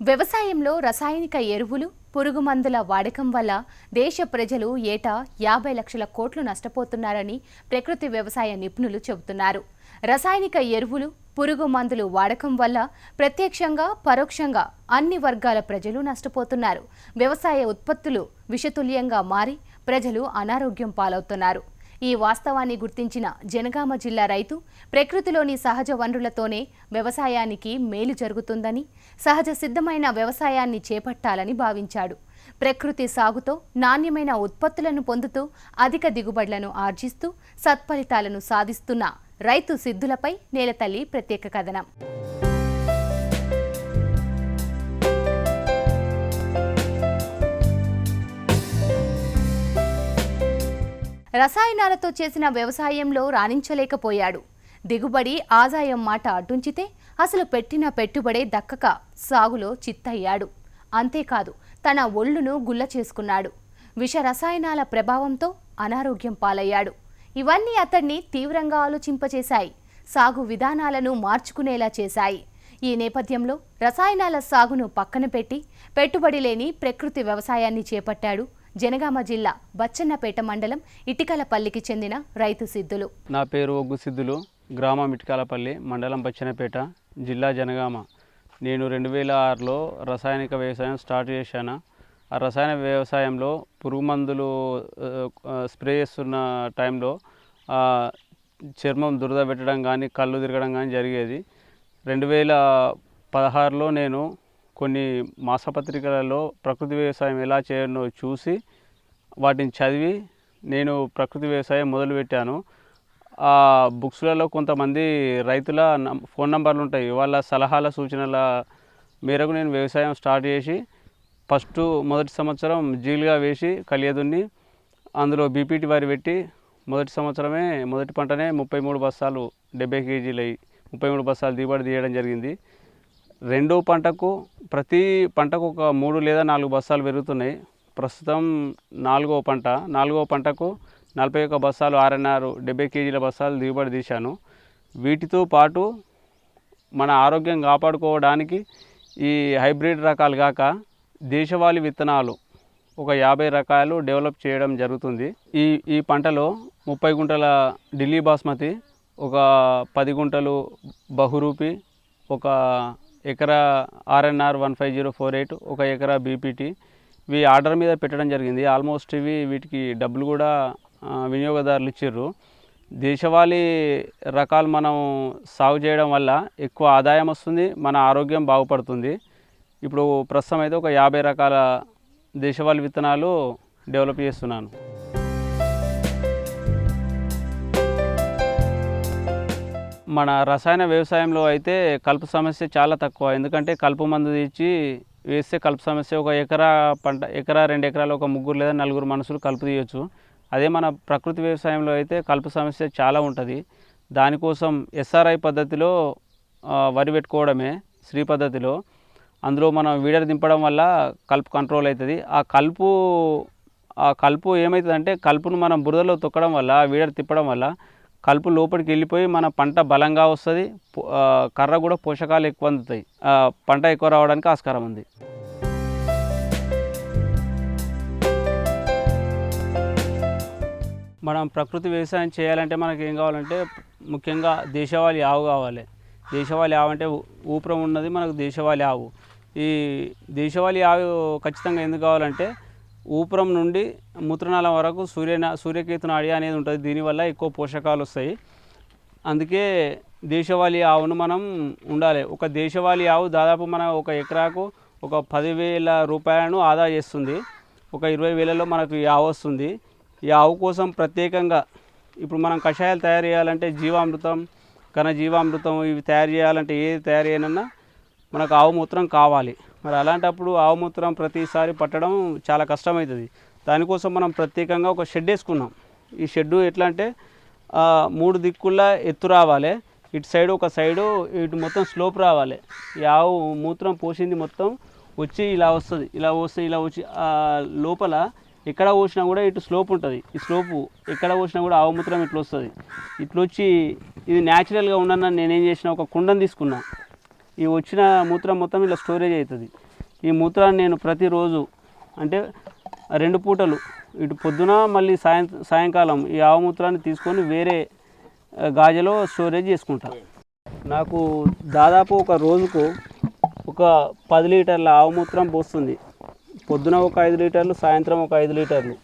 వ్యవసాయంలో రసాయనిక ఎరువులు, పురుగుమందుల వాడకం వల్ల దేశ ప్రజలు ఏటా 50 లక్షల కోట్లు నష్టపోతున్నారని ప్రకృతి వ్యవసాయ నిపుణులు చెబుతున్నారు. రసాయనిక ఎరువులు, పురుగుమందులు వాడకం వల్ల ప్రత్యక్షంగా, పరోక్షంగా అన్ని వర్గాల ప్రజలు నష్టపోతున్నారు. వ్యవసాయ ఉత్పత్తులు విషతుల్యంగా మారి ప్రజలు అనారోగ్యం పాలవుతున్నారు. ఈ వాస్తవాన్ని గుర్తించిన జనగామ జిల్లా రైతు ప్రకృతిలోని సహజ వనరులతోనే వ్యవసాయానికి మేలు జరుగుతుందని, సహజ సిద్ధమైన వ్యవసాయాన్ని చేపట్టాలని భావించాడు. ప్రకృతి సాగుతో నాణ్యమైన ఉత్పత్తులను పొందుతూ అధిక దిగుబడులను ఆర్జిస్తూ సత్ఫలితాలను సాధిస్తున్న రైతు సిద్ధులపై నేలతల్లి ప్రత్యేక కథనం. రసాయనాలతో చేసిన వ్యవసాయంలో రాణించలేకపోయాడు. దిగుబడి, ఆదాయం మాట అటుంచితే అసలు పెట్టిన పెట్టుబడే దక్కక సాగులో చిత్తయ్యాడు. అంతేకాదు, తన ఒళ్ళును గుల్ల చేసుకున్నాడు. విష రసాయనాల ప్రభావంతో అనారోగ్యం పాలయ్యాడు. ఇవన్నీ అతన్ని తీవ్రంగా ఆలోచింపచేశాయి. సాగు విధానాలను మార్చుకునేలా చేశాయి. ఈ నేపథ్యంలో రసాయనాల సాగును పక్కన పెట్టి పెట్టుబడి లేని ప్రకృతి వ్యవసాయాన్ని చేపట్టాడు జనగామ జిల్లా బచ్చన్నపేట మండలం ఇటికలపల్లికి చెందిన రైతు సిద్ధులు. నా పేరు ఒగ్గు సిద్ధులు, గ్రామం ఇటికలపల్లి, మండలం బచ్చన్నపేట, జిల్లా జనగామ. నేను 2006లో రసాయనిక వ్యవసాయం స్టార్ట్ చేశాను. ఆ రసాయన వ్యవసాయంలో పురుగు మందులు స్ప్రే చేస్తున్న టైంలో చర్మం దురద పెట్టడం కానీ, కళ్ళు తిరగడం కానీ జరిగేది. 2016లో నేను కొన్ని మాసపత్రికలలో ప్రకృతి వ్యవసాయం ఎలా చేయాలో చూసి వాటిని చదివి నేను ప్రకృతి వ్యవసాయం మొదలుపెట్టాను. ఆ బుక్స్లలో కొంతమంది రైతుల ఫోన్ నంబర్లు ఉంటాయి. వాళ్ళ సలహాల సూచనల మేరకు నేను వ్యవసాయం స్టార్ట్ చేసి మొదటి సంవత్సరం జీలుగా వేసి కలియదున్ని అందులో బీపీటీ వరి పెట్టి మొదటి పంటనే 33 బస్తాలు 70 కేజీలు 33 బస్తాలు దిగుబడి తీయడం జరిగింది. రెండో పంటకు ప్రతి పంటకు ఒక 3 లేదా 4 బస్తాలు పెరుగుతున్నాయి. ప్రస్తుతం నాలుగో పంటకు 41 బస్తాలు ఆర్ఎన్ఆర్ 70 కేజీల బస్తాలు దిగుబడి తీశాను. వీటితో పాటు మన ఆరోగ్యం కాపాడుకోవడానికి ఈ హైబ్రిడ్ రకాలు కాక దేశవాళీ విత్తనాలు ఒక 50 రకాలు డెవలప్ చేయడం జరుగుతుంది. ఈ పంటలో 30 గుంటల ఢిల్లీ బాస్మతి, ఒక 10 గుంటలు బహురూపి, ఒక ఎకరా ఆర్ఎన్ఆర్ 15048, ఒక ఎకరా బీపీటీ ఇవి ఆర్డర్ మీద పెట్టడం జరిగింది. ఆల్మోస్ట్ వీటికి డబ్బులు కూడా వినియోగదారులు ఇచ్చారు. దేశవాళీ రకాలు మనం సాగు చేయడం వల్ల ఎక్కువ ఆదాయం వస్తుంది, మన ఆరోగ్యం బాగుపడుతుంది. ఇప్పుడు ప్రస్తుతం అయితే ఒక 50 రకాల దేశవాళీ విత్తనాలు డెవలప్ చేస్తున్నాను. మన రసాయన వ్యవసాయంలో అయితే కలుపు సమస్య చాలా తక్కువ. ఎందుకంటే కలుపు మందు తెచ్చి వేస్తే కలుపు సమస్య ఒక ఎకరా పంట, ఎకరా 2 ఎకరాలు ఒక 3 లేదా 4 మనుషులు కలుపు తీయచ్చు. అదే మన ప్రకృతి వ్యవసాయంలో అయితే కలుపు సమస్య చాలా ఉంటుంది. దానికోసం ఎస్ఆర్ఐ పద్ధతిలో వరి పెట్టుకోవడమే, శ్రీ పద్ధతిలో. అందులో మనం వీడర్ దింపడం వల్ల కలుపు కంట్రోల్ అవుతుంది. ఆ కలుపు ఏమవుతుందంటే కలుపును మనం బురదలో తొక్కడం వల్ల, వీడర్ తిప్పడం వల్ల కలుపు లోపలికి వెళ్ళిపోయి మన పంట బలంగా వస్తుంది. కర్ర కూడా పోషకాలు ఎక్కువ అందుతాయి. పంట ఎక్కువ రావడానికి ఆస్కారం ఉంది. మనం ప్రకృతి వ్యవసాయం చేయాలంటే మనకి ఏం కావాలంటే ముఖ్యంగా దేశవాళీ ఆవు కావాలి. దేశవాళీ ఆవు అంటే ఊపురం ఉన్నది మనకు దేశవాళీ ఆవు. ఈ దేశవాళీ ఆవు ఖచ్చితంగా ఎందుకు కావాలంటే ఊపురం నుండి మూత్రనాళం వరకు సూర్యకేతు నాడి అనేది ఉంటుంది. దీనివల్ల ఎక్కువ పోషకాలు వస్తాయి. అందుకే దేశవాళీ ఆవును మనం ఉండాలి. ఒక దేశవాళీ ఆవు దాదాపు మన ఒక ఎకరాకు ఒక 10,000 రూపాయలను ఆదా చేస్తుంది. ఒక 20,000లో మనకు ఈ ఆవు వస్తుంది. ఈ ఆవు కోసం ప్రత్యేకంగా ఇప్పుడు మనం కషాయాలు తయారు చేయాలంటే జీవామృతం, ఘనజీవామృతం ఇవి తయారు చేయాలంటే ఏది తయారు చేయనన్నా మనకు ఆవు మూత్రం కావాలి. మరి అలాంటప్పుడు ఆవు మూత్రం ప్రతిసారి పట్టడం చాలా కష్టమవుతుంది. దానికోసం మనం ప్రత్యేకంగా ఒక షెడ్ వేసుకున్నాం. ఈ షెడ్డు ఎట్లా అంటే 3 దిక్కుల్లా ఎత్తు రావాలి. ఇటు సైడు ఒక సైడు, ఇటు మొత్తం స్లోప్ రావాలి. ఈ ఆవు మూత్రం పోసింది మొత్తం వచ్చి ఇలా వస్తుంది. ఇలా వచ్చి లోపల ఎక్కడ పోసినా కూడా ఇటు స్లోప్ ఉంటుంది. ఈ స్లోపు ఎక్కడ పోసినా కూడా ఆవు మూత్రం ఇట్లా వస్తుంది. ఇట్లా వచ్చి ఇది న్యాచురల్గా ఉండనని నేనేం చేసిన, ఒక కుండను తీసుకున్నా. ఈ వచ్చిన మూత్రం మొత్తం ఇలా స్టోరేజ్ అవుతుంది. ఈ మూత్రాన్ని నేను ప్రతిరోజు అంటే 2 పూటలు ఇటు పొద్దున మళ్ళీ సాయంకాలం ఈ ఆవు మూత్రాన్ని తీసుకొని వేరే గాజలో స్టోరేజ్ చేసుకుంటాను. నాకు దాదాపు ఒక రోజుకు ఒక 10 లీటర్ల ఆవు మూత్రం పోస్తుంది. పొద్దున ఒక 5 లీటర్లు, సాయంత్రం ఒక 5 లీటర్లు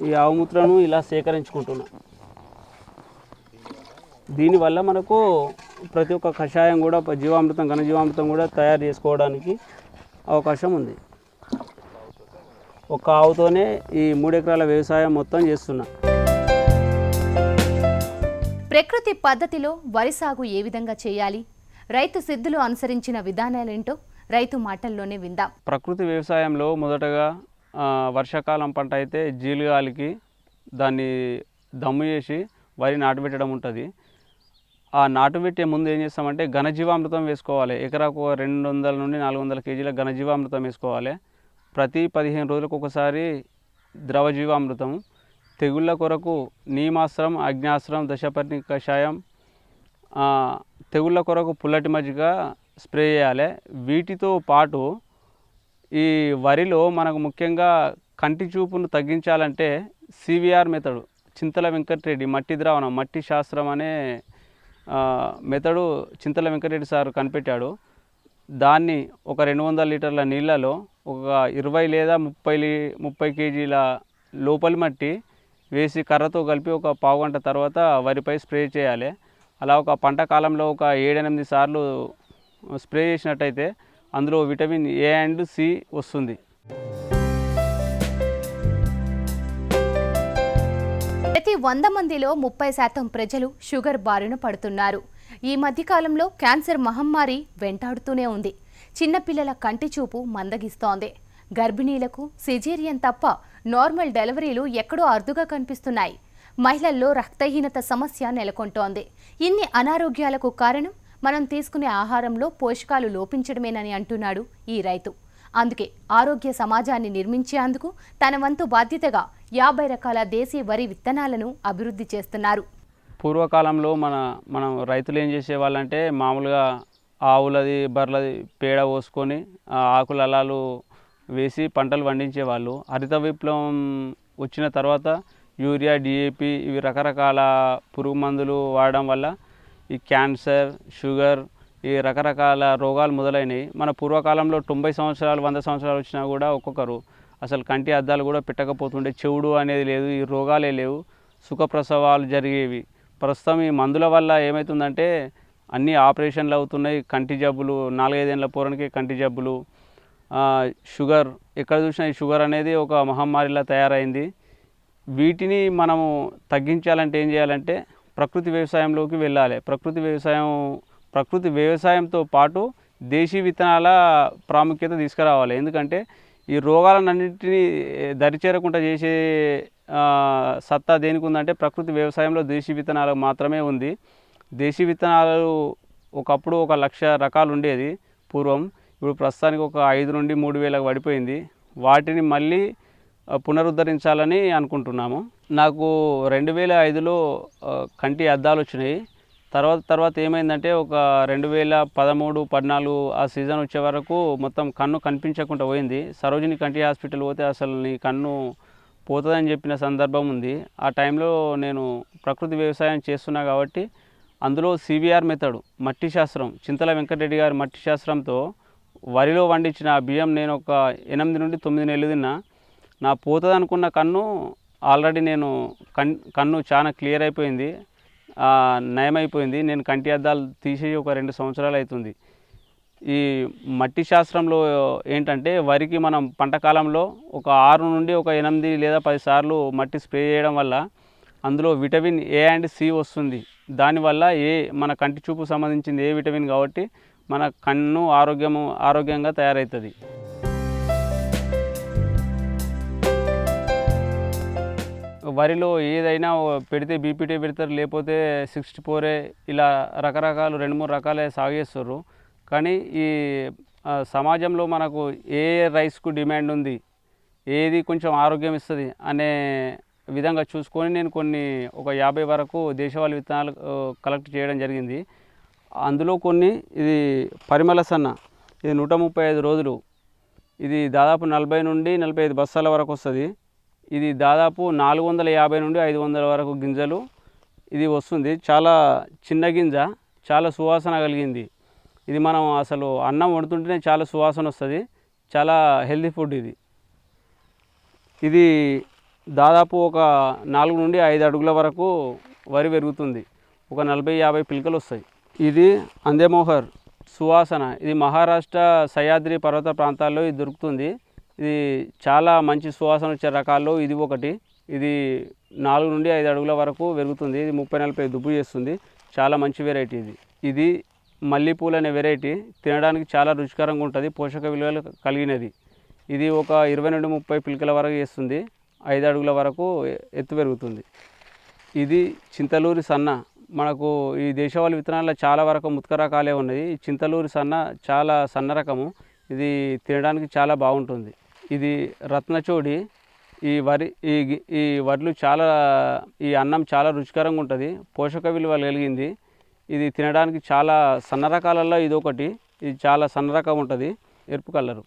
ఈ ఆవు మూత్రాన్ని ఇలా సేకరించుకుంటున్నా. దీనివల్ల మనకు ప్రతి ఒక్క కషాయం కూడా జీవామృతం, ఘనజీవామృతం కూడా తయారు చేసుకోవడానికి అవకాశం ఉంది. ఒక ఆవుతోనే ఈ 3 ఎకరాల వ్యవసాయం మొత్తం చేస్తున్నా. ప్రకృతి పద్ధతిలో వరి సాగు ఏ విధంగా చేయాలి, రైతు సిద్ధులు అనుసరించిన విధానాలేంటో రైతు మాటల్లోనే విందాం. ప్రకృతి వ్యవసాయంలో మొదటగా వర్షాకాలం పంట అయితే జీలుగాలికి దాన్ని దమ్ము చేసి వరి నాటుపెట్టడం ఉంటుంది. ఆ నాటుపెట్టే ముందు ఏం చేస్తామంటే ఘనజీవామృతం వేసుకోవాలి. ఎకరాకు 200 నుండి 400 కేజీల ఘనజీవామృతం వేసుకోవాలి. ప్రతి 15 రోజులకు ఒకసారి ద్రవజీవామృతం, తెగుళ్ళ కొరకు నీమాస్త్రం, అగ్నాస్త్రం, దశపర్ణి కషాయం, తెగుళ్ళ కొరకు పుల్లటి మజ్జిగ స్ప్రే చేయాలి. వీటితో పాటు ఈ వరిలో మనకు ముఖ్యంగా కంటి చూపును తగ్గించాలంటే సివిఆర్ మెథడు, చింతల వెంకటరెడ్డి మట్టి ద్రావణం, మట్టి శాస్త్రం అనే మెథడు చింతల వెంకటరెడ్డి సార్ కనిపెట్టాడు. దాన్ని ఒక 200 లీటర్ల నీళ్ళలో ఒక 20 లేదా 30 కేజీల లోపలి మట్టి వేసి కర్రతో కలిపి ఒక పావు గంట తర్వాత వరిపై స్ప్రే చేయాలి. అలా ఒక పంట కాలంలో ఒక 7-8 సార్లు స్ప్రే చేసినట్టయితే అందులో విటమిన్ ఏ అండ్ సి వస్తుంది. ప్రతి 100 మందిలో 30% ప్రజలు షుగర్ బారిన పడుతున్నారు. ఈ మధ్యకాలంలో క్యాన్సర్ మహమ్మారి వెంటాడుతూనే ఉంది. చిన్నపిల్లల కంటి చూపు మందగిస్తోంది. గర్భిణీలకు సిజేరియన్ తప్ప నార్మల్ డెలివరీలు ఎక్కడో అరుదుగా కనిపిస్తున్నాయి. మహిళల్లో రక్తహీనత సమస్య నెలకొంటోంది. ఇన్ని అనారోగ్యాలకు కారణం మనం తీసుకునే ఆహారంలో పోషకాలు లోపించడమేనని అంటున్నాడు ఈ రైతు. అందుకే ఆరోగ్య సమాజాన్ని నిర్మించేందుకు తన వంతు బాధ్యతగా 50 రకాల దేశీ వరి విత్తనాలను అభివృద్ధి చేస్తున్నారు. పూర్వకాలంలో మనం రైతులు ఏం చేసేవాళ్ళంటే మామూలుగా ఆవులది, బర్రెలది పేడ పోసుకొని ఆకుల అలాలు వేసి పంటలు పండించేవాళ్ళు. హరిత విప్లవం వచ్చిన తర్వాత యూరియా, డిఏపి ఇవి రకరకాల పురుగు మందులు వాడడం వల్ల ఈ క్యాన్సర్, షుగర్ ఈ రకరకాల రోగాలు మొదలైనవి. మన పూర్వకాలంలో 90 సంవత్సరాలు 100 సంవత్సరాలు వచ్చినా కూడా ఒక్కొక్కరు అసలు కంటి అద్దాలు కూడా పెట్టకపోతుండే, చెవుడు అనేది లేదు, ఈ రోగాలే లేవు, సుఖప్రసవాలు జరిగేవి. ప్రస్తుతం ఈ మందుల వల్ల ఏమవుతుందంటే అన్ని ఆపరేషన్లు అవుతున్నాయి. కంటి జబ్బులు, 4-5 ఏళ్ళ పోరనికి కంటి జబ్బులు, షుగర్, ఎక్కడ చూసినా ఈ షుగర్ అనేది ఒక మహమ్మారిలా తయారైంది. వీటిని మనము తగ్గించాలంటే ఏం చేయాలంటే ప్రకృతి వ్యవసాయంలోకి వెళ్ళాలి. ప్రకృతి వ్యవసాయంతో పాటు దేశీ విత్తనాల ప్రాముఖ్యత తీసుకురావాలి. ఎందుకంటే ఈ రోగాలన్నింటినీ దరిచేరకుండా చేసే సత్తా దేనికి ఉందంటే ప్రకృతి వ్యవసాయంలో దేశీ విత్తనాలు మాత్రమే ఉంది. దేశీ విత్తనాలు ఒకప్పుడు 1,00,000 రకాలు ఉండేది పూర్వం. ఇప్పుడు ప్రస్తుతానికి ఒక 5 నుండి 3,000 పడిపోయింది. వాటిని మళ్ళీ పునరుద్ధరించాలని అనుకుంటున్నాము. నాకు 2005లో కంటి అద్దాలు వచ్చినాయి. తర్వాత ఏమైందంటే ఒక 2013, 14 ఆ సీజన్ వచ్చే వరకు మొత్తం కన్ను కనిపించకుండా పోయింది. సరోజిని కంటి హాస్పిటల్ పోతే అసలు నీ కన్ను పోతుందని చెప్పిన సందర్భం ఉంది. ఆ టైంలో నేను ప్రకృతి వ్యవసాయం చేస్తున్నా కాబట్టి అందులో సివిఆర్ మెథడు, మట్టి శాస్త్రం, చింతల వెంకటరెడ్డి గారి మట్టి శాస్త్రంతో వరిలో పండించిన బియ్యం నేను ఒక 8 నుండి 9 నెలలు తిన్నా. నా పోతుంది అనుకున్న కన్ను ఆల్రెడీ నేను కన్ను చాలా క్లియర్ అయిపోయింది, నయమైపోయింది. నేను కంటి అద్దాలు తీసి ఒక 2 సంవత్సరాలు అవుతుంది. ఈ మట్టి శాస్త్రంలో ఏంటంటే వరికి మనం పంట కాలంలో ఒక 6 నుండి ఒక 8 లేదా 10 సార్లు మట్టి స్ప్రే చేయడం వల్ల అందులో విటమిన్ ఏ అండ్ సి వస్తుంది. దానివల్ల మన కంటి చూపు సంబంధించింది ఏ విటమిన్ కాబట్టి మన కన్ను ఆరోగ్యంగా తయారవుతుంది. వరిలో ఏదైనా పెడితే బీపీటీ పెడతారు, లేకపోతే 64 ఇలా రకరకాలు 2-3 రకాలే సాగు చేస్తారు. కానీ ఈ సమాజంలో మనకు ఏ రైస్కు డిమాండ్ ఉంది, ఏది కొంచెం ఆరోగ్యం ఇస్తుంది అనే విధంగా చూసుకొని నేను ఒక 50 వరకు దేశవాళీ విత్తనాలు కలెక్ట్ చేయడం జరిగింది. అందులో కొన్ని ఇది పరిమళ సన్న ఇది 135 రోజులు. ఇది దాదాపు 40 నుండి 45 బస్తాల వరకు వస్తుంది. ఇది దాదాపు 450 నుండి 500 వరకు గింజలు ఇది వస్తుంది. చాలా చిన్న గింజ, చాలా సువాసన కలిగింది. ఇది మనం అసలు అన్నం వండుతుంటేనే చాలా సువాసన వస్తుంది. చాలా హెల్తీ ఫుడ్ ఇది. ఇది దాదాపు ఒక 4 నుండి 5 అడుగుల వరకు వరి పెరుగుతుంది. ఒక 40-50 పిలకలు వస్తాయి. ఇది అందేమోహర్ సువాసన. ఇది మహారాష్ట్ర సహ్యాద్రి పర్వత ప్రాంతాల్లో ఇది దొరుకుతుంది. ఇది చాలా మంచి సువాసన వచ్చే రకాల్లో ఇది ఒకటి. ఇది 4 నుండి 5 అడుగుల వరకు పెరుగుతుంది. ఇది 30-40 దుబ్బు చేస్తుంది. చాలా మంచి వెరైటీ ఇది. ఇది మల్లిపూలు అనే వెరైటీ. తినడానికి చాలా రుచికరంగా ఉంటుంది, పోషక విలువలు కలిగినది. ఇది ఒక 20 నుండి 30 పిలకల వరకు చేస్తుంది. 5 అడుగుల వరకు ఎత్తు పెరుగుతుంది. ఇది చింతలూరి సన్న. మనకు ఈ దేశవాళీ విత్తనాల్లో చాలా వరకు ముత్క రకాలే ఉన్నాయి. ఈ చింతలూరి సన్న చాలా సన్న రకము. ఇది తినడానికి చాలా బాగుంటుంది. ఇది రత్నచోడి. ఈ వడ్లు చాలా, ఈ అన్నం చాలా రుచికరంగా ఉంటుంది, పోషక విలువలు కలిగింది. ఇది తినడానికి చాలా సన్న రకాలలో ఇది ఒకటి. ఇది చాలా సన్న రకం ఉంటుంది, ఎరుపు కలరు.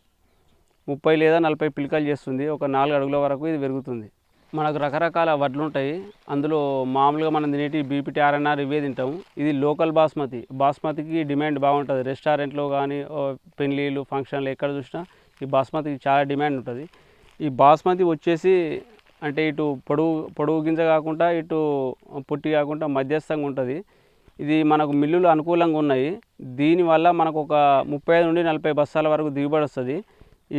30 లేదా 40 పిలకలు చేస్తుంది. ఒక 4 అడుగుల వరకు ఇది పెరుగుతుంది. మనకు రకరకాల వడ్లు ఉంటాయి. అందులో మామూలుగా మనం తినేటి బీపీటీ ఆర్ఎన్ఆర్ ఇవే తింటాము. ఇది లోకల్ బాస్మతి. బాస్మతికి డిమాండ్ బాగుంటుంది. రెస్టారెంట్లో కానీ, పెళ్ళిళ్ళు, ఫంక్షన్లు ఎక్కడ చూసినా ఈ బాస్మతికి చాలా డిమాండ్ ఉంటుంది. ఈ బాస్మతి వచ్చేసి అంటే ఇటు పొడుగు గింజ కాకుండా, ఇటు పొట్టి కాకుండా మధ్యస్థంగా ఉంటుంది. ఇది మనకు మిల్లులు అనుకూలంగా ఉన్నాయి. దీనివల్ల మనకు ఒక 35 నుండి 40 బస్తాల వరకు దిగుబడి వస్తుంది.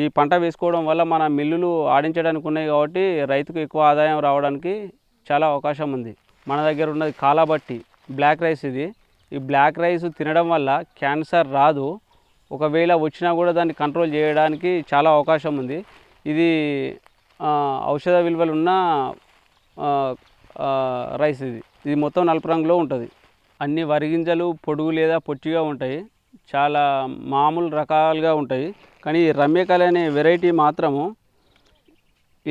ఈ పంట వేసుకోవడం వల్ల మన మిల్లులు ఆడించడానికి ఉన్నాయి కాబట్టి రైతుకు ఎక్కువ ఆదాయం రావడానికి చాలా అవకాశం ఉంది. మన దగ్గర ఉన్నది కాలాబట్టి బ్లాక్ రైస్. ఈ బ్లాక్ రైస్ తినడం వల్ల క్యాన్సర్ రాదు. ఒకవేళ వచ్చినా కూడా దాన్ని కంట్రోల్ చేయడానికి చాలా అవకాశం ఉంది. ఇది ఔషధ విలువలు ఉన్న రైస్. ఇది మొత్తం నలుపు రంగులో ఉంటుంది. అన్ని వరి గింజలు పొడుగు లేదా పొట్టిగా ఉంటాయి. చాలా మామూలు రకాలుగా ఉంటాయి. కానీ రమ్యకళ అనే వెరైటీ మాత్రము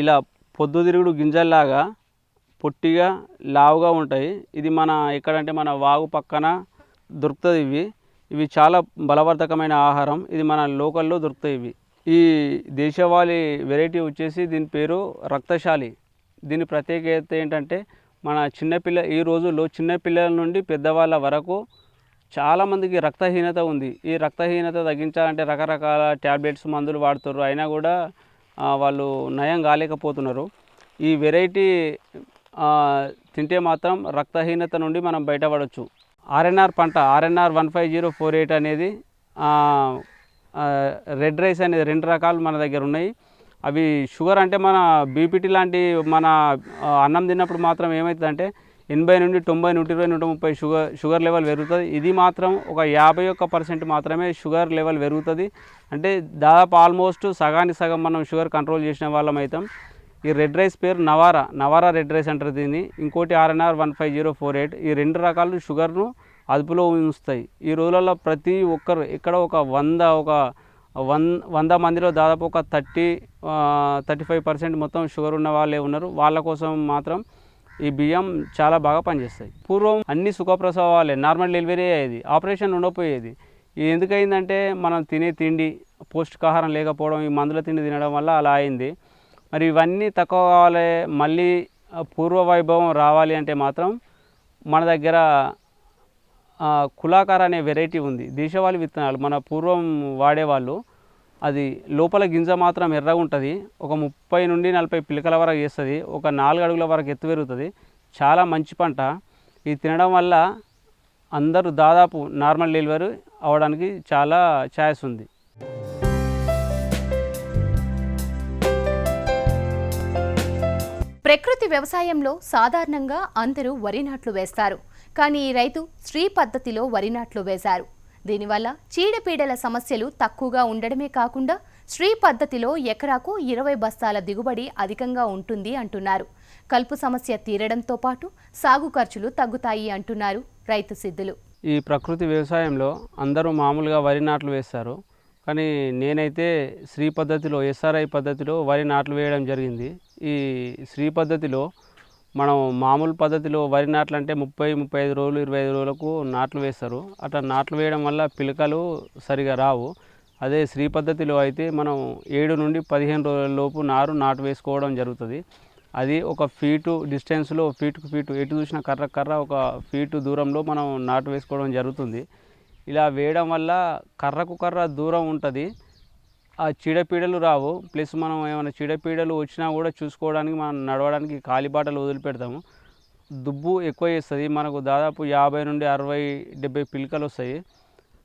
ఇలా పొద్దుతిరుగుడు గింజల్లాగా పొట్టిగా లావుగా ఉంటాయి. ఇది మన ఎక్కడంటే మన వాగు పక్కన దొరుకుతుంది. ఇవి చాలా బలవర్ధకమైన ఆహారం. ఇది మన లోకల్లో దొరుకుతాయి. ఈ దేశవాళీ వెరైటీ వచ్చేసి దీని పేరు రక్తశాలి. దీని ప్రత్యేకత ఏంటంటే మన ఈ రోజుల్లో చిన్నపిల్లల నుండి పెద్దవాళ్ళ వరకు చాలామందికి రక్తహీనత ఉంది. ఈ రక్తహీనత తగ్గించాలంటే రకరకాల ట్యాబ్లెట్స్, మందులు వాడుతారు. అయినా కూడా వాళ్ళు నయం కాలేకపోతున్నారు. ఈ వెరైటీ తింటే మాత్రం రక్తహీనత నుండి మనం బయటపడవచ్చు. ఆర్ఎన్ఆర్ పంట ఆర్ఎన్ఆర్ 15048 అనేది రెడ్ రైస్ అనేది 2 రకాలు మన దగ్గర ఉన్నాయి. అవి షుగర్ అంటే మన బీపీటీ లాంటి మన అన్నం తిన్నప్పుడు మాత్రం ఏమవుతుందంటే 80 నుండి 90, 120, 130 షుగర్ లెవెల్ పెరుగుతుంది. ఇది మాత్రం ఒక 51% మాత్రమే షుగర్ లెవెల్ పెరుగుతుంది. అంటే దాదాపు ఆల్మోస్ట్ సగానికి సగం మనం షుగర్ కంట్రోల్ చేసిన వాళ్ళం అవుతాం. ఈ రెడ్ రైస్ పేరు నవారా రెడ్ రైస్ అంటారు దీన్ని. ఇంకోటి ఆర్ఎన్ఆర్ 15048. ఈ 2 రకాలు షుగర్ను అదుపులో ఉంచుతాయి. ఈ రోజులలో ప్రతి ఒక్కరు ఎక్కడ ఒక 100 మందిలో దాదాపు ఒక 35% మొత్తం షుగర్ ఉన్న వాళ్ళే ఉన్నారు. వాళ్ళ కోసం మాత్రం ఈ బియ్యం చాలా బాగా పనిచేస్తాయి. పూర్వం అన్ని సుఖప్రసవాలే, నార్మల్ డెలివరీ అయ్యేది, ఆపరేషన్ ఉండకపోయేది. ఇది ఎందుకయిందంటే మనం తినే తిండి పౌష్టికాహారం లేకపోవడం, ఈ మందుల తిండి తినడం వల్ల అలా అయింది. మరి ఇవన్నీ తక్కువ కావాలి, మళ్ళీ పూర్వ వైభవం రావాలి అంటే మాత్రం మన దగ్గర కులాకార అనే వెరైటీ ఉంది. దేశవాళీ విత్తనాలు మన పూర్వం వాడేవాళ్ళు. అది లోపల గింజ మాత్రం ఎర్రగా ఉంటుంది. ఒక 30 నుండి 40 పిలకల వరకు వేస్తుంది. ఒక 4 అడుగుల వరకు ఎత్తు పెరుగుతుంది. చాలా మంచి పంట. ఇది తినడం వల్ల అందరూ దాదాపు నార్మల్ డెలివరీ అవ్వడానికి చాలా ఛాయిస్ ఉంది. ప్రకృతి వ్యవసాయంలో సాధారణంగా అందరూ వరి నాట్లు వేస్తారు. కానీ ఈ రైతు శ్రీ పద్ధతిలో వరి నాట్లు వేశారు. దీనివల్ల చీడపీడల సమస్యలు తక్కువగా ఉండడమే కాకుండా శ్రీ పద్ధతిలో ఎకరాకు 20 బస్తాల దిగుబడి అధికంగా ఉంటుంది అంటున్నారు. కలుపు సమస్య తీరడంతో పాటు సాగు ఖర్చులు తగ్గుతాయి అంటున్నారు రైతు సిద్ధులు. ఈ ప్రకృతి వ్యవసాయంలో అందరూ మామూలుగా వరి నాట్లు వేస్తారు. కానీ నేనైతే శ్రీ పద్ధతిలో, ఎస్ఆర్ఐ పద్ధతిలో వరి నాట్లు వేయడం జరిగింది. ఈ శ్రీ పద్ధతిలో మనం మామూలు పద్ధతిలో వరి నాట్లు అంటే 30-35 రోజులు, 25 రోజులకు నాట్లు వేస్తారు. అట్లా నాట్లు వేయడం వల్ల పిలకలు సరిగా రావు. అదే శ్రీ పద్ధతిలో అయితే మనం 7 నుండి 15 రోజుల లోపు నాటు వేసుకోవడం జరుగుతుంది. అది ఒక ఫీటు డిస్టెన్స్లో ఫీటుకు ఫీటు ఎటు చూసినా కర్ర ఒక ఫీటు దూరంలో మనం నాటు వేసుకోవడం జరుగుతుంది. ఇలా వేయడం వల్ల కర్రకు కర్ర దూరం ఉంటుంది, ఆ చీడపీడలు రావు. ప్లస్ మనం ఏమైనా చీడపీడలు వచ్చినా కూడా చూసుకోవడానికి మనం నడవడానికి కాలిబాటలు వదిలిపెడతాము. దుబ్బు ఎక్కువ చేస్తుంది. మనకు దాదాపు 50 నుండి 60, 70 పిలకలు వస్తాయి.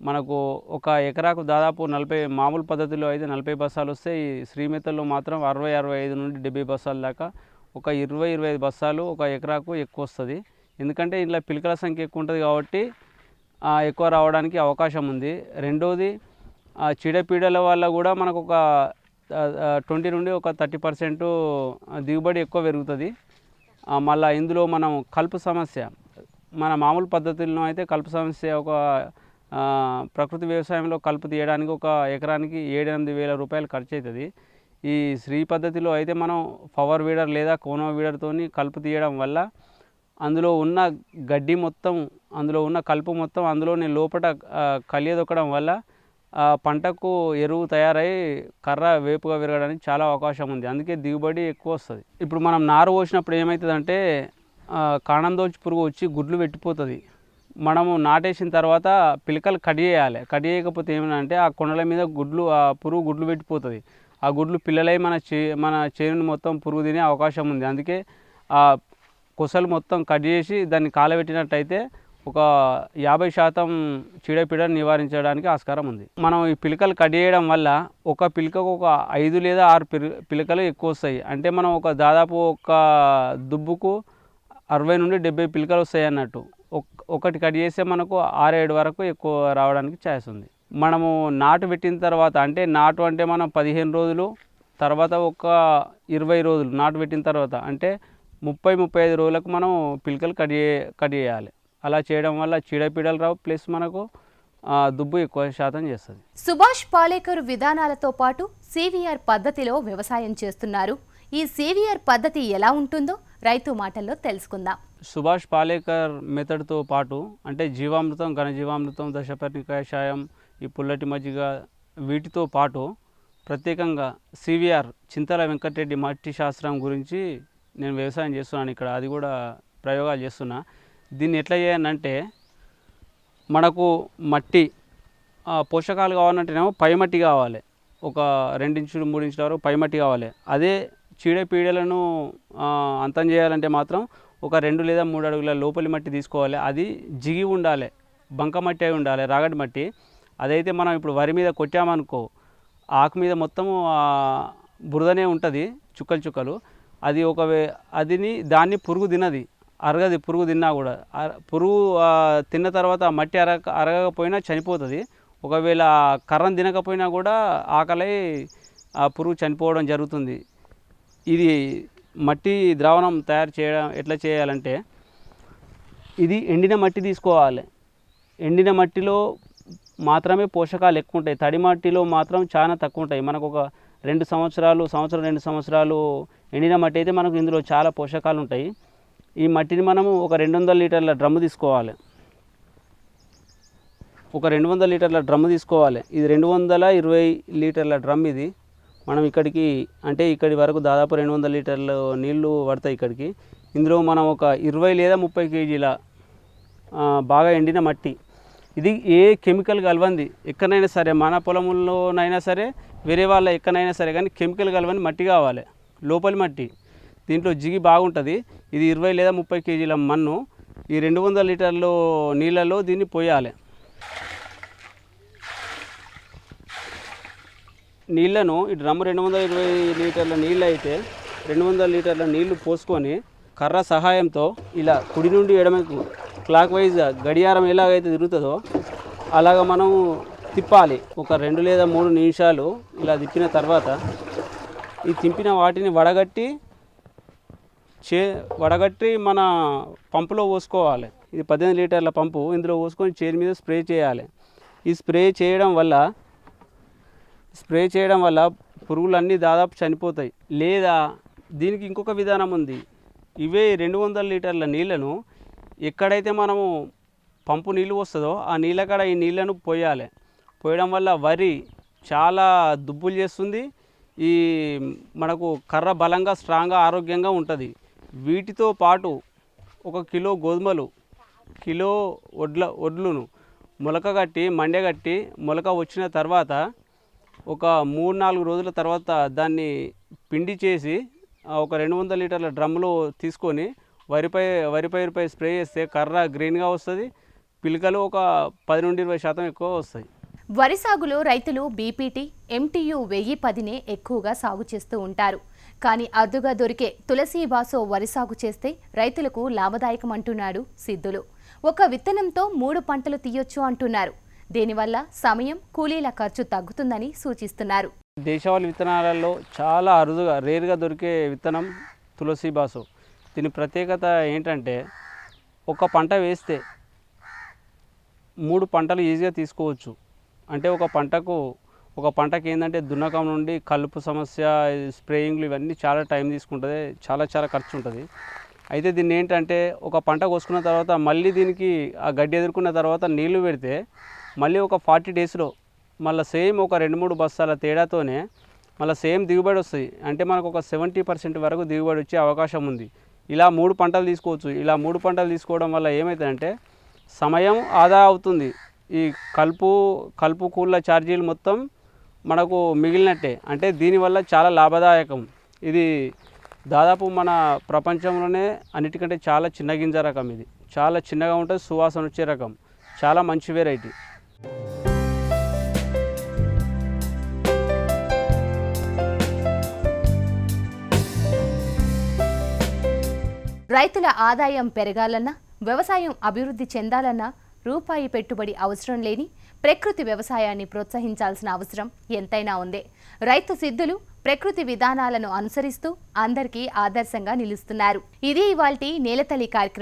మనకు ఒక ఎకరాకు దాదాపు 40, మామూలు పద్ధతిలో అయితే 40 బస్తాలు వస్తాయి. శ్రీమెతల్లో మాత్రం 60, 65 నుండి 70 బస్తాల దాకా, ఒక 20, 25 బస్తాలు ఒక ఎకరాకు ఎక్కువ వస్తుంది. ఎందుకంటే ఇలా పిలకల సంఖ్య ఎక్కువ ఉంటుంది కాబట్టి ఎక్కువ రావడానికి అవకాశం ఉంది. రెండోది, చీడపీడల వల్ల కూడా మనకు ఒక 20 నుండి ఒక 30% దిగుబడి ఎక్కువ పెరుగుతుంది. మళ్ళీ ఇందులో మనం కలుపు సమస్య, మన మామూలు పద్ధతుల్లో అయితే కలుపు సమస్య ఒక ప్రకృతి వ్యవసాయంలో కలుపు తీయడానికి ఒక ఎకరానికి 7-8 వేల రూపాయలు ఖర్చు అవుతుంది. ఈ శ్రీ పద్ధతిలో అయితే మనం పవర్ వీడర్ లేదా కోనో వీడర్తో కలుపు తీయడం వల్ల అందులో ఉన్న గడ్డి మొత్తం, అందులో ఉన్న కలుపు మొత్తం అందులోనే లోపల కలియదొక్కడం వల్ల పంటకు ఎరువు తయారై కర్ర వేపుగా పెరగడానికి చాలా అవకాశం ఉంది. అందుకే దిగుబడి ఎక్కువ వస్తుంది. ఇప్పుడు మనం నారు పోసినప్పుడు ఏమవుతుందంటే కాండందోచి పురుగు వచ్చి గుడ్లు పెట్టిపోతుంది. మనము నాటేసిన తర్వాత పిలకలు కట్ చేయాలి. కట్ చేయకపోతే ఏమంటే ఆ కొండల మీద పురుగు గుడ్లు పెట్టిపోతుంది. ఆ గుడ్లు పిల్లలై మన చేనుని మొత్తం పురుగు తినే అవకాశం ఉంది. అందుకే ఆ కొసలు మొత్తం కట్ చేసి దాన్ని కాలబెట్టినట్టయితే ఒక 50% చీడపీడను నివారించడానికి ఆస్కారం ఉంది. మనం ఈ పిలకలు కట్ చేయడం వల్ల ఒక పిలకకు ఒక 5 లేదా 6 పిలకలు ఎక్కువ వస్తాయి. అంటే మనం దాదాపు ఒక దుబ్బుకు 60 నుండి 70 పిలకలు వస్తాయి అన్నట్టు. ఒకటి కట్ చేస్తే మనకు 6-7 వరకు ఎక్కువ రావడానికి ఛాన్స్ ఉంది. మనము నాటు పెట్టిన తర్వాత, అంటే నాటు అంటే మనం 15 రోజులు తర్వాత ఒక 20 రోజులు నాటు పెట్టిన తర్వాత, అంటే 30-35 రోజులకు మనం పిలకలు కట్ చేయాలి. అలా చేయడం వల్ల చీడపీడలు రావు, ప్లస్ మనకు దుబ్బు ఎక్కువ శాతం చేస్తుంది. సుభాష్ పాలేకర్ విధానాలతో పాటు సివిఆర్ పద్ధతిలో వ్యవసాయం చేస్తున్నారు. ఈ సివిఆర్ పద్ధతి ఎలా ఉంటుందో రైతు మాటల్లో తెలుసుకుందాం. సుభాష్ పాలేకర్ మెథడ్తో పాటు అంటే జీవామృతం, ఘనజీవామృతం, దశపర్ణి కషాయం, ఈ పుల్లటి మజ్జిగ, వీటితో పాటు ప్రత్యేకంగా సివిఆర్ చింతల వెంకటరెడ్డి మట్టి శాస్త్రం గురించి నేను వ్యవసాయం చేస్తున్నాను ఇక్కడ. అది కూడా ప్రయోగాలు చేస్తున్నా. దీన్ని ఎట్లా చేయాలంటే, మనకు మట్టి పోషకాలు కావాలంటేనేమో పై మట్టి కావాలి. ఒక 2 ఇంచులు 3 ఇంచుల వరకు పై మట్టి కావాలి. అదే చీడపీడలను అంతం చేయాలంటే మాత్రం ఒక 2 లేదా 3 అడుగుల లోపలి మట్టి తీసుకోవాలి. అది జిగి ఉండాలి, బంక మట్టి అయి ఉండాలి, రాగడి మట్టి. అదైతే మనం ఇప్పుడు వరి మీద కొట్టామనుకో, ఆకు మీద మొత్తము బురదనే ఉంటుంది, చుక్కలు చుక్కలు. అది దాన్ని పురుగు తినది, అరగది. పురుగు తిన్నా కూడా పురుగు తిన్న తర్వాత మట్టి అరగకపోయినా చనిపోతుంది. ఒకవేళ కర్రను తినకపోయినా కూడా ఆకలై ఆ పురుగు చనిపోవడం జరుగుతుంది. ఇది మట్టి ద్రావణం తయారు చేయడం ఎట్లా చేయాలంటే, ఇది ఎండిన మట్టి తీసుకోవాలి. ఎండిన మట్టిలో మాత్రమే పోషకాలు ఎక్కువ ఉంటాయి, తడి మట్టిలో మాత్రం చాలా తక్కువ ఉంటాయి. మనకు ఒక 2 సంవత్సరాలు 2 సంవత్సరాలు ఎండిన మట్టి అయితే మనకు ఇందులో చాలా పోషకాలు ఉంటాయి. ఈ మట్టిని మనము ఒక 200 లీటర్ల డ్రమ్ము తీసుకోవాలి. ఒక 200 లీటర్ల డ్రమ్ము తీసుకోవాలి. ఇది 220 లీటర్ల డ్రమ్. ఇది మనం ఇక్కడి వరకు దాదాపు 200 లీటర్ల నీళ్లు పడతాయి ఇక్కడికి. ఇందులో మనం ఒక 20 లేదా 30 కేజీల బాగా ఎండిన మట్టి. ఇది ఏ కెమికల్ కలవంది, ఎక్కడైనా సరే, మన పొలంలోనైనా సరే, వేరే వాళ్ళ ఎక్కడైనా సరే, కానీ కెమికల్ కలవని మట్టి కావాలి, లోపలి మట్టి. దీంట్లో జిగి బాగుంటుంది. ఇది 20 లేదా 30 కేజీల మన్ను ఈ 200 లీటర్లు నీళ్ళలో దీన్ని పోయాలి. నీళ్లను ఈ డ్రమ్ము 220 లీటర్ల నీళ్ళు అయితే 200 లీటర్ల నీళ్లు పోసుకొని కర్ర సహాయంతో ఇలా కుడి నుండి ఎడమకు క్లాక్ వైజ్ గడియారం ఎలాగైతే తిరుగుతుందో అలాగ మనం తిప్పాలి. ఒక 2 లేదా 3 నిమిషాలు ఇలా తిప్పిన తర్వాత ఈ తింపిన వాటిని వడగట్టి మన పంపులో పోసుకోవాలి. ఇది 18 లీటర్ల పంపు. ఇందులో పోసుకొని చేతి మీద స్ప్రే చేయాలి. ఈ స్ప్రే చేయడం వల్ల పురుగులన్నీ దాదాపు చనిపోతాయి. లేదా దీనికి ఇంకొక విధానం ఉంది. ఇవే 200 లీటర్ల నీళ్లను ఎక్కడైతే మనము పంపు నీళ్ళు వస్తుందో ఆ నీళ్ళ కాడ ఈ నీళ్లను పోయాలి. పోయడం వల్ల వరి చాలా దుబ్బులు చేస్తుంది. ఈ మనకు కర్ర బలంగా స్ట్రాంగ్గా ఆరోగ్యంగా ఉంటుంది. వీటితో పాటు 1 కిలో గోధుమలు, కిలో వడ్లును మొలక కట్టి మండగట్టి మొలక వచ్చిన తర్వాత ఒక 3-4 రోజుల తర్వాత దాన్ని పిండి చేసి ఒక 200 లీటర్ల డ్రమ్లో తీసుకొని వరి పైరుపై స్ప్రే చేస్తే కర్ర గ్రీన్గా వస్తుంది. పిలకలు ఒక 10-20% ఎక్కువ వస్తాయి. వరి సాగులో రైతులు బీపీటీ, MTU 1010నే ఎక్కువగా సాగు చేస్తూ ఉంటారు. కానీ అరుదుగా దొరికే తులసి బాసో వరి సాగు చేస్తే రైతులకు లాభదాయకం అంటున్నాడు సిద్ధులు. ఒక విత్తనంతో 3 పంటలు తీయొచ్చు అంటున్నారు. దీనివల్ల సమయం, కూలీల ఖర్చు తగ్గుతుందని సూచిస్తున్నారు. దేశవాళీ విత్తనాలలో చాలా రేరుగా దొరికే విత్తనం తులసి బాసో. దీని ప్రత్యేకత ఏంటంటే ఒక పంట వేస్తే 3 పంటలు ఈజీగా తీసుకోవచ్చు. అంటే ఒక పంటకి ఏంటంటే దున్నకం నుండి కలుపు సమస్య, స్ప్రేయింగ్లు ఇవన్నీ చాలా టైం తీసుకుంటుంది, చాలా ఖర్చు ఉంటుంది. అయితే దీన్ని ఏంటంటే ఒక పంట కోసుకున్న తర్వాత మళ్ళీ దీనికి ఆ గడ్డి ఎదుర్కొన్న తర్వాత నీళ్లు పెడితే మళ్ళీ ఒక 40 డేస్లో మళ్ళీ సేమ్ ఒక 2-3 బస్తాల తేడాతోనే మళ్ళీ సేమ్ దిగుబడి వస్తుంది. అంటే మనకు ఒక 70% వరకు దిగుబడి వచ్చే అవకాశం ఉంది. ఇలా 3 పంటలు తీసుకోవచ్చు. ఇలా 3 పంటలు తీసుకోవడం వల్ల ఏమవుతుందంటే సమయం ఆదా అవుతుంది. ఈ కలుపు కూళ్ళ ఛార్జీలు మొత్తం మనకు మిగిలినట్టే. అంటే దీనివల్ల చాలా లాభదాయకం. ఇది దాదాపు మన ప్రపంచంలోనే అన్నిటికంటే చాలా చిన్న గింజ రకం. ఇది చాలా చిన్నగా ఉంటుంది, సువాసన వచ్చే రకం, చాలా మంచి వెరైటీ. రైతుల ఆదాయం పెరగాలన్నా, వ్యవసాయం అభివృద్ధి చెందాలన్నా రూపాయి పెట్టుబడి అవసరం లేని ప్రకృతి వ్యవసాయాన్ని ప్రోత్సహించాల్సిన అవసరం ఎంతైనా ఉంది. రైతు సిద్ధులు ప్రకృతి విధానాలను అనుసరిస్తూ అందరికీ ఆదర్శంగా నిలుస్తున్నారు. ఇది ఇవాల్టి నేలతల్లి కార్యక్రమం.